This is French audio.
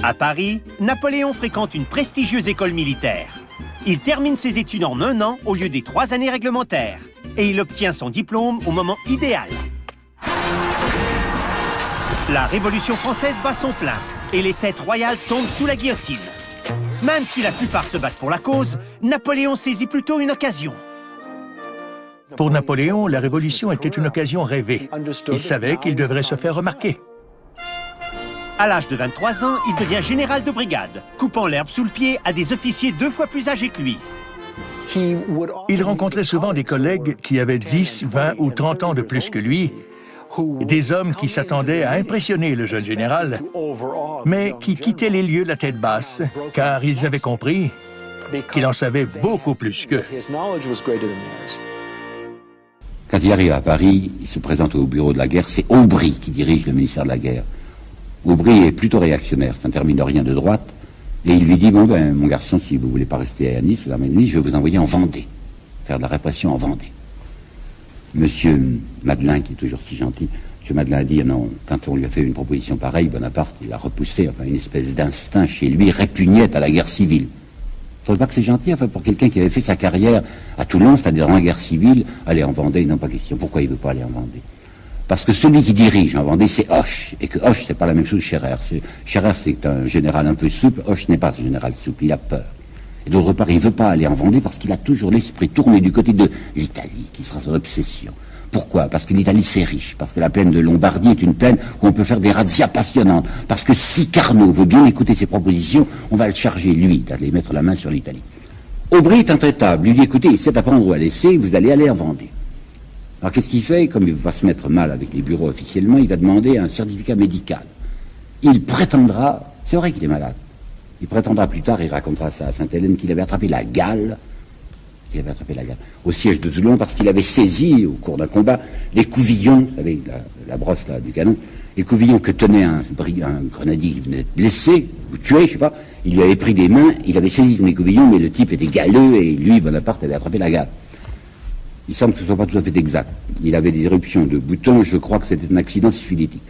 À Paris, Napoléon fréquente une prestigieuse école militaire. Il termine ses études en 1 an au lieu des 3 années réglementaires. Et il obtient son diplôme au moment idéal. La Révolution française bat son plein et les têtes royales tombent sous la guillotine. Même si la plupart se battent pour la cause, Napoléon saisit plutôt une occasion. Pour Napoléon, la Révolution était une occasion rêvée. Il savait qu'il devrait se faire remarquer. À l'âge de 23 ans, il devient général de brigade, coupant l'herbe sous le pied à des officiers 2 fois plus âgés que lui. Il rencontrait souvent des collègues qui avaient 10, 20 ou 30 ans de plus que lui, des hommes qui s'attendaient à impressionner le jeune général, mais qui quittaient les lieux la tête basse, car ils avaient compris qu'il en savait beaucoup plus qu'eux. Quand il arrive à Paris, il se présente au bureau de la guerre, c'est Aubry qui dirige le ministère de la guerre. Aubry est plutôt réactionnaire, c'est un terminorien de droite, et il lui dit, bon ben, mon garçon, si vous voulez pas rester à Nice, je vais vous envoyer en Vendée, faire de la répression en Vendée. Monsieur Madeleine, qui est toujours si gentil, Monsieur Madeleine a dit, non, quand on lui a fait une proposition pareille, Bonaparte, il a repoussé, enfin, une espèce d'instinct chez lui répugnait à la guerre civile. Vous trouvez pas que c'est gentil, enfin, pour quelqu'un qui avait fait sa carrière à Toulon, c'est-à-dire dans la guerre civile, aller en Vendée, non, pas question. Pourquoi il veut pas aller en Vendée? Parce que celui qui dirige en Vendée, c'est Hoche. Et que Hoche, c'est pas la même chose que Scherer. Scherer, c'est un général un peu souple. Hoche n'est pas un général souple, il a peur. Et d'autre part, il veut pas aller en Vendée parce qu'il a toujours l'esprit tourné du côté de l'Italie, qui sera son obsession. Pourquoi? Parce que l'Italie, c'est riche. Parce que la plaine de Lombardie est une plaine où on peut faire des razzias passionnantes. Parce que si Carnot veut bien écouter ses propositions, on va le charger, lui, d'aller mettre la main sur l'Italie. Aubry est intraitable. Lui dit, écoutez, c'est à prendre ou à laisser, vous allez aller en Vendée. Alors qu'est-ce qu'il fait? Comme il va se mettre mal avec les bureaux officiellement, il va demander un certificat médical. Il prétendra, c'est vrai qu'il est malade, il prétendra plus tard, il racontera ça à Sainte-Hélène, qu'il avait attrapé la gale, au siège de Toulon, parce qu'il avait saisi, au cours d'un combat, les couvillons, vous savez, la brosse là, du canon, les couvillons que tenait un grenadier qui venait d'être blessé, ou tué, je sais pas, il lui avait pris des mains, il avait saisi les couvillons, mais le type était galeux, et lui, Bonaparte, avait attrapé la gale. Il semble que ce ne soit pas tout à fait exact. Il avait des éruptions de boutons, je crois que c'était un accident syphilitique.